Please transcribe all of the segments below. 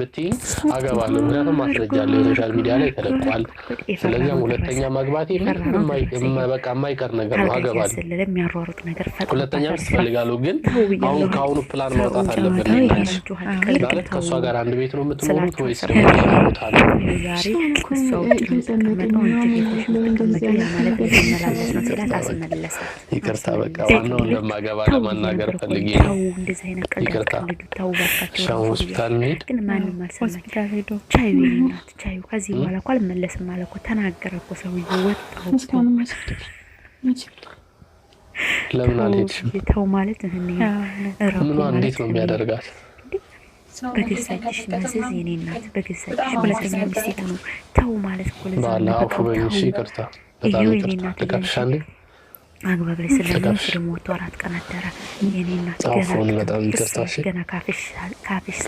ብትይ አገባለሁ ምክንያቱም ማስረጃ አለ ሶሻል ሚዲያ ላይ ተለቋል ስለዚህ ሁለተኛ ማግባቴ ምንም በቃ የማይቀር ነገር ነው አገባለሁ የሚያሯሩጥ ነገር ሁለተኛ ትፈልጋለሁ ግን አሁን ካሁኑ ፕላን ማውጣት አለበት ማለት ከሷ ጋር አንድ ቤት ነው የምትኖሩት ወይስ ደግሞ ሌላ ቦታ ነው ዛሬ ከሷው ተቀመጠው ይቅርታ በቃ ዋናው እንደማገባ ለማናገር ፈልጌ ነው እንደዚህ አይነት ቀልድ ይቅርታ ታውባታቸው ሆስፒታል ሄድ ግን ማንም ሆስፒታል ሄዶ ቻዩ እናት ቻዩ ከዚህ በኋላ እኮ አልመለስም ማለት እኮ ተናገረ እኮ ሰውዬው ወጣው ለምን አልሄድሽም ተው ማለት እኔ ምን እንዴት ነው የሚያደርጋት በገዛች ማዘዝ የኔ እናት በገዛች ሁለተኛ ሚስት ነው ተው ማለት እኮ ለዛ ነው አፉ በእንሺ ይቅርታ በጣም ይቅርታ ተቀፍሻለሁ አግባብ ላይ ስለዚህ ደግሞ 4 ቀን አደረ የኔ እናት ጻፉን በጣም ይቅርታሽ ገና ካፍሽ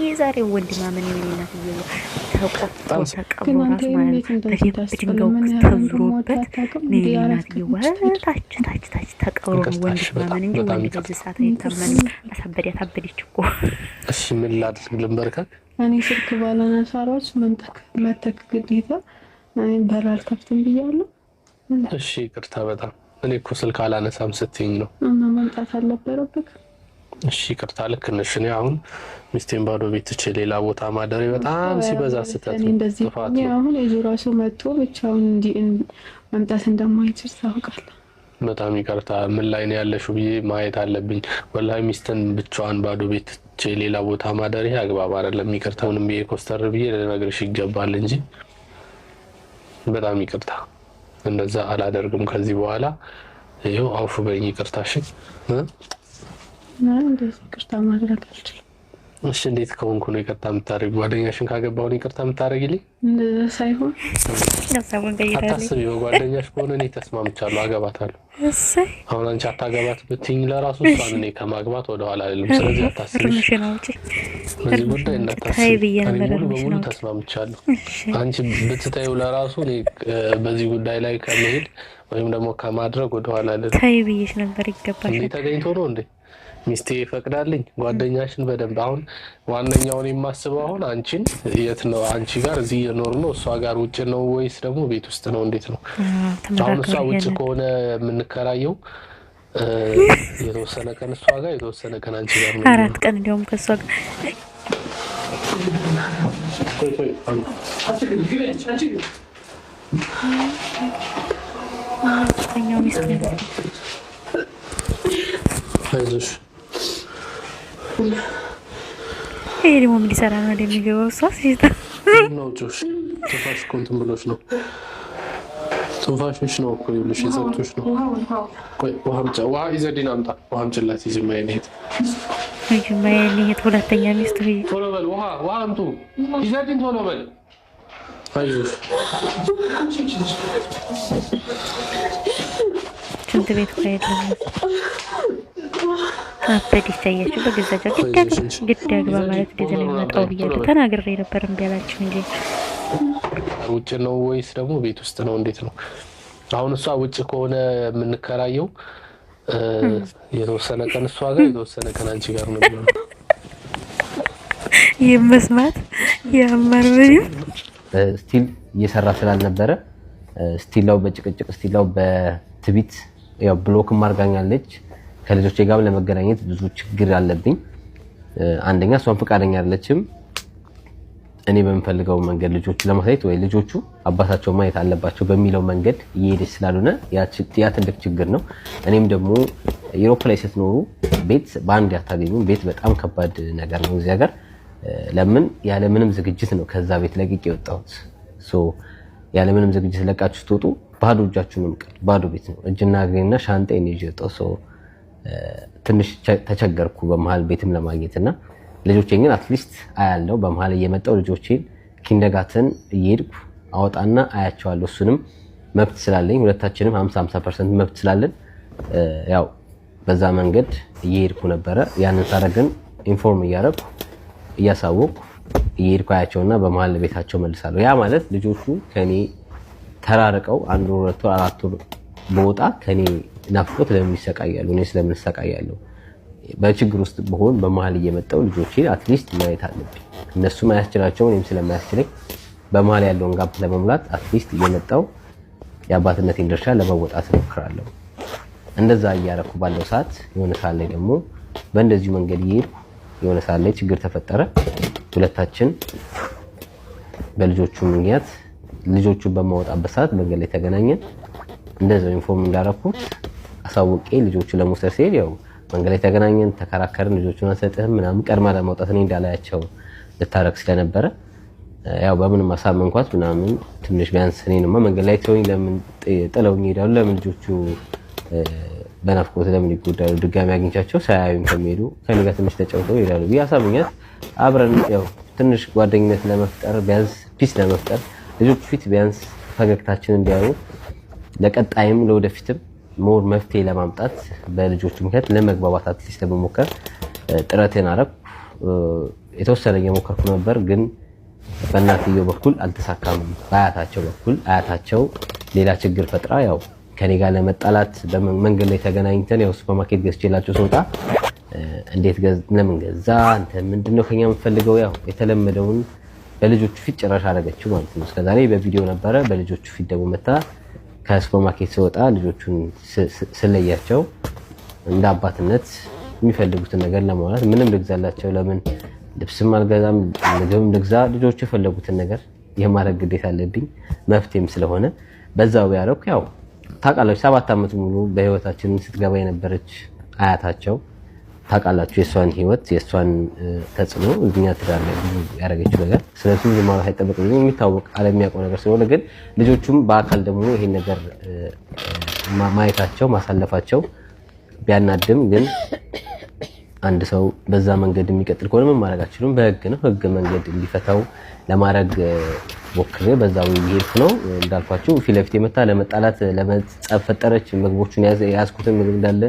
የዛሬው ወንድማመን የኔ እናት ይየው ተቆጣው ተቀበራስ ማለት በድንጋው ተዝሮበት የኔ እናት ይየው ታች ተቀበሩ ወንድማመን እንጂ ወንድ ሰዓት አይታመን አሳበደች እኮ እሺ ምን ላድርግ ልንበርከክ እኔ ስልክ ባላነሳራዎች መተክ ግዴታ እኔ በራል ከፍተን ብያለሁ እሺ ይቅርታ በጣም እኔ እኮ ስልክ አላነሳም ስትይኝ ነው እና መምጣት አልነበረብክ እሺ ይቅርታ ልክ ነሽ እኔ አሁን ሚስቴን ባዶ ቤት ትቼ ሌላ ቦታ ማደሬ በጣም ሲበዛ ስተት ነው ተፋት ነው አሁን የዙራሱ መጥቶ ብቻውን እንዲ መምጣት እንደማይችል ታውቃለህ በጣም ይቅርታ ምን ላይ ነው ያለሽው ብዬ ማየት አለብኝ ወላሂ ሚስትን ብቻዋን ባዶ ቤት ትቼ ሌላ ቦታ ማደሬ አግባብ አይደለም ይቅርታውንም ብዬ ኮስተር ብዬ ለነገርሽ ይገባል እንጂ በጣም ይቅርታ እንደዛ አላደርግም ከዚህ በኋላ ይሄው አውፉ በእኝ ይቅርታሽ እንደዚህ ይቅርታ ማድረግ አልችልም እሺ እንዴት ከሆንኩ ነው ይቅርታ የምታደርጊው ጓደኛሽን ካገባው ነው ይቅርታ የምታደርጊልኝ እንደዛ ሳይሆን ለሰውን ገይራለኝ አታስቢ በጓደኛሽ ከሆነ እኔ ተስማምቻለሁ አገባታለሁ እሰይ አሁን አንቺ አታገባት ብትይኝ ለራሱ እሷን እኔ ከማግባት ወደ ኋላ አይደለም ስለዚህ አታስቢ በዚህ ጉዳይ እንዳታስቢ ሙሉ በሙሉ ተስማምቻለሁ አንቺ ብትታዩ ለራሱ እኔ በዚህ ጉዳይ ላይ ከመሄድ ወይም ደግሞ ከማድረግ ወደ ኋላ አይደለም ታይብዬሽ ነበር ይገባሽ እንዴ ተገኝቶ ነው እንዴ ሚስቴ ይፈቅዳልኝ ጓደኛሽን በደንብ አሁን ዋነኛውን የማስበው አሁን አንቺን የት ነው አንቺ ጋር እዚህ የኖር ነው እሷ ጋር ውጭ ነው ወይስ ደግሞ ቤት ውስጥ ነው እንዴት ነው አሁን እሷ ውጭ ከሆነ የምንከራየው የተወሰነ ቀን እሷ ጋር የተወሰነ ቀን አንቺ ጋር ነው 4 ቀን እንደውም ከሷ ጋር አንቺ ሚስት ነው አይዞሽ ይሄ ደግሞ ምን ይሰራ ነው እንደሚገባው ሷስ ነው ጆሽ ተፋሽ ኮንቱም ብሎሽ ነው ተፋሽሽ ነው እኮ ይልሽ ይዘጥቶሽ ነው ቆይ ውሃ ይዘዲና አምጣ ውሃም ጭላት ይዘ ማይኔት ሁለተኛ ሚስት ሆይ ቶሎ በል ውሃ አምጡ ይዘዲን ቶሎ በል አይዞሽ ሽንት ቤት አይደለም አበዲ ታያችሁ በገዛጃ ግድ ያግባ ማለት እንደዚህ ነው መጣው ብዬ ተናግሬ ነበር እንዲያላችሁ እንጂ ውጭ ነው ወይስ ደግሞ ቤት ውስጥ ነው እንዴት ነው አሁን እሷ ውጭ ከሆነ የምንከራየው የተወሰነ ቀን እሷ ጋር የተወሰነ ቀን አንቺ ጋር ነው ይመስማት ያማርብኝ ስቲል እየሰራ ስላልነበረ ስቲላው በጭቅጭቅ ስቲላው በትቢት ያው ብሎክ ማርጋኛለች ከልጆቼ ጋር ለመገናኘት ብዙ ችግር አለብኝ አንደኛ እሷን ፈቃደኛ አይደለችም እኔ በመፈልገው መንገድ ልጆቹ ለማሳየት ወይ ልጆቹ አባታቸው ማየት አለባቸው በሚለው መንገድ እየሄደች ስላልሆነ ያ ትልቅ ችግር ነው እኔም ደግሞ ዩሮፕ ላይ ስትኖሩ ቤት በአንድ ያታገኙ ቤት በጣም ከባድ ነገር ነው እዚህ ሀገር ለምን ያለ ምንም ዝግጅት ነው ከዛ ቤት ለቅቄ ወጣሁት ያለ ምንም ዝግጅት ለቃችሁ ትወጡ ባዶ እጃችሁንም ባዶ ቤት ነው እጅና እግሬና ሻንጣዬን ይዤ ወጣሁ ትንሽ ተቸገርኩ በመሃል ቤትም ለማግኘትና ልጆቼን ግን አትሊስት አያለው በመሃል እየመጣው ልጆቼን ኪንደርጋርተን እየሄድኩ አወጣና አያቸዋለሁ እሱንም መብት ስላለኝ ሁለታችንም 50% መብት ስላለን ያው በዛ መንገድ እየሄድኩ ነበረ ያንን ሳረግን ኢንፎርም እያረኩ እያሳወቁ እየሄድኩ አያቸውና በመሃል ቤታቸው መልሳለሁ ያ ማለት ልጆቹ ከኔ ተራርቀው 1 ወር 2 ወር 4 ወር በወጣ ከኔ ናፍቆት ለምን ይሰቃያሉ እኔ ስለምን ሰቃያለሁ በችግር ውስጥ በሆን በመሃል እየመጣው ልጆቼ አትሊስት ማየት አለብኝ እነሱም አያስችላቸውም እኔም ስለማያስችለኝ በመሀል ያለውን ጋፕ ለመሙላት አትሊስት እየመጣው የአባትነቴን ድርሻ ለመወጣት እሞክራለሁ። እንደዛ እያረኩ ባለው ሰዓት የሆነ ሰዓት ላይ ደግሞ በእንደዚሁ መንገድ እየሄድኩ የሆነ ሰዓት ላይ ችግር ተፈጠረ። ሁለታችን በልጆቹ ምክንያት ልጆቹን በማወጣበት ሰዓት መንገድ ላይ ተገናኘን። እንደዛው ኢንፎርም እንዳረኩት አሳውቄ ልጆቹ ለመውሰድ ሲሄድ ያው መንገድ ላይ ተገናኘን፣ ተከራከርን። ልጆቹን አልሰጥህም ምናምን ቀድማ ለማውጣት እኔ እንዳላያቸው ልታረክ ስለነበረ ያው በምንም አሳመንኳት ምናምን ትንሽ ቢያንስ እኔንማ መንገድ ላይ ተወኝ ለምን ጥለውኝ ይሄዳሉ? ለምን ልጆቹ በናፍቆት ለምን ይጎዳሉ? ድጋሚ አግኝቻቸው ሳያዩኝ ከሚሄዱ ከኔ ጋር ትንሽ ተጫውተው ይሄዳሉ ብዬ አሳመኛት። አብረን ያው ትንሽ ጓደኝነት ለመፍጠር ቢያንስ ፒስ ለመፍጠር ልጆቹ ፊት ቢያንስ ፈገግታችን እንዲያዩ ለቀጣይም ለወደፊትም ሞር መፍትሄ ለማምጣት በልጆቹ ምክንያት ለመግባባት አትሊስት ለመሞከር ጥረቴን አደረኩ። የተወሰነ እየሞከርኩ ነበር፣ ግን በእናትየው በኩል አልተሳካም። በአያታቸው በኩል አያታቸው ሌላ ችግር ፈጥራ ያው ከኔ ጋር ለመጣላት በመንገድ ላይ ተገናኝተን ያው ሱፐርማርኬት ገዝቼላቸው ስወጣ እንዴት ለምን ገዛ አንተ ምንድነው ከኛ የምትፈልገው? ያው የተለመደውን በልጆቹ ፊት ጭራሽ አደረገችው ማለት ነው። እስከዛሬ በቪዲዮ ነበረ፣ በልጆቹ ፊት ደግሞ መታ ከሱፐርማርኬት ስወጣ ልጆቹን ስለያቸው እንደ አባትነት የሚፈልጉትን ነገር ለማውራት ምንም ልግዛላቸው ለምን ልብስም አልገዛም ምግብም ልግዛ ልጆቹ የፈለጉትን ነገር የማድረግ ግዴታ አለብኝ መፍትሄም ስለሆነ በዛው ያረኩ። ያው ታውቃላችሁ 7 ዓመት ሙሉ በህይወታችን ስትገባ የነበረች አያታቸው ታውቃላችሁ የሷን ህይወት የሷን ተጽዕኖ እኛ ትዳር ላይ ያደረገችው ነገር ስለዚህ ብዙ ማለት አይጠበቅም የሚታወቅ ዓለም የሚያውቀው ነገር ስለሆነ ግን ልጆቹም በአካል ደግሞ ይሄን ነገር ማየታቸው ማሳለፋቸው ቢያናድም ግን አንድ ሰው በዛ መንገድ የሚቀጥል ከሆነ ምን ማድረግ አችሉም በህግ ነው ህግ መንገድ እንዲፈታው ለማድረግ ሞክሬ በዛው ይሄድኩ ነው እንዳልኳችሁ ፊት ለፊት የመታ ለመጣላት ለመጻፍ ፈጠረች። ምግቦቹን ያዝኩትን ምግብ እንዳለ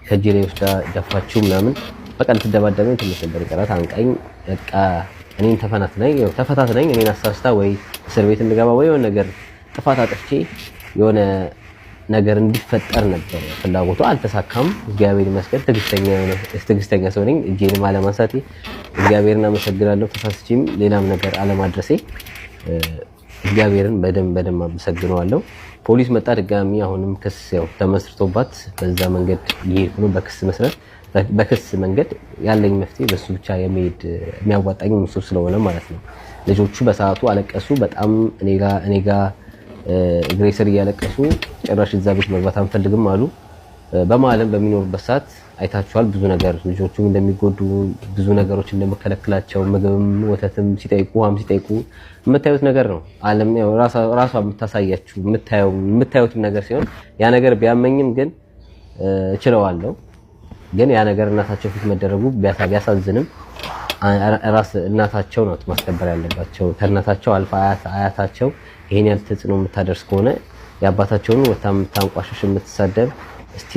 ከጄ ላይ ወስዳ ደፋችሁ ምናምን በቃ ልትደባደበኝ ትንሽ ነበር ይቀራት አንቀኝ በቃ እኔን ተፈታትነኝ እኔን አሳስታ ወይ እስር ቤት እንድገባ ወይ የሆነ ነገር ጥፋት አጥፍቼ የሆነ ነገር እንዲፈጠር ነበር ፍላጎቱ። አልተሳካም። እግዚአብሔር ይመስገን ትዕግስተኛ ሰው ነኝ። እጄንም አለማንሳቴ እግዚአብሔርን አመሰግናለሁ። ተሳስቼም ሌላም ነገር አለማድረሴ እግዚአብሔርን በደንብ አመሰግነዋለሁ። ፖሊስ መጣ ድጋሚ አሁንም ክስ ያው ተመስርቶባት በዛ መንገድ ይሄድ ነው በክስ መንገድ ያለኝ መፍትሄ በሱ ብቻ የሚያዋጣኝ እሱ ስለሆነ ማለት ነው። ልጆቹ በሰዓቱ አለቀሱ በጣም እኔ ጋር እግሬ ስር እያለቀሱ ጭራሽ እዛ ቤት መግባት አንፈልግም አሉ። በማለም በሚኖርበት ሰዓት አይታችኋል ብዙ ነገር ልጆቹ እንደሚጎዱ ብዙ ነገሮች እንደመከለክላቸው ምግብም ወተትም ሲጠይቁ ውሃም ሲጠይቁ የምታዩት ነገር ነው። ዓለም ያው ራሷ የምታሳያችሁ የምታዩት ነገር ሲሆን ያ ነገር ቢያመኝም ግን እችለዋለሁ። ግን ያ ነገር እናታቸው ፊት መደረጉ ቢያሳዝንም ራስ እናታቸው ነው ማስከበር ያለባቸው። ከእናታቸው አልፋ አያታቸው ይሄን ያህል ተጽዕኖ የምታደርስ ከሆነ የአባታቸውን ወታም ታንቋሽሽ የምትሳደብ ስቲል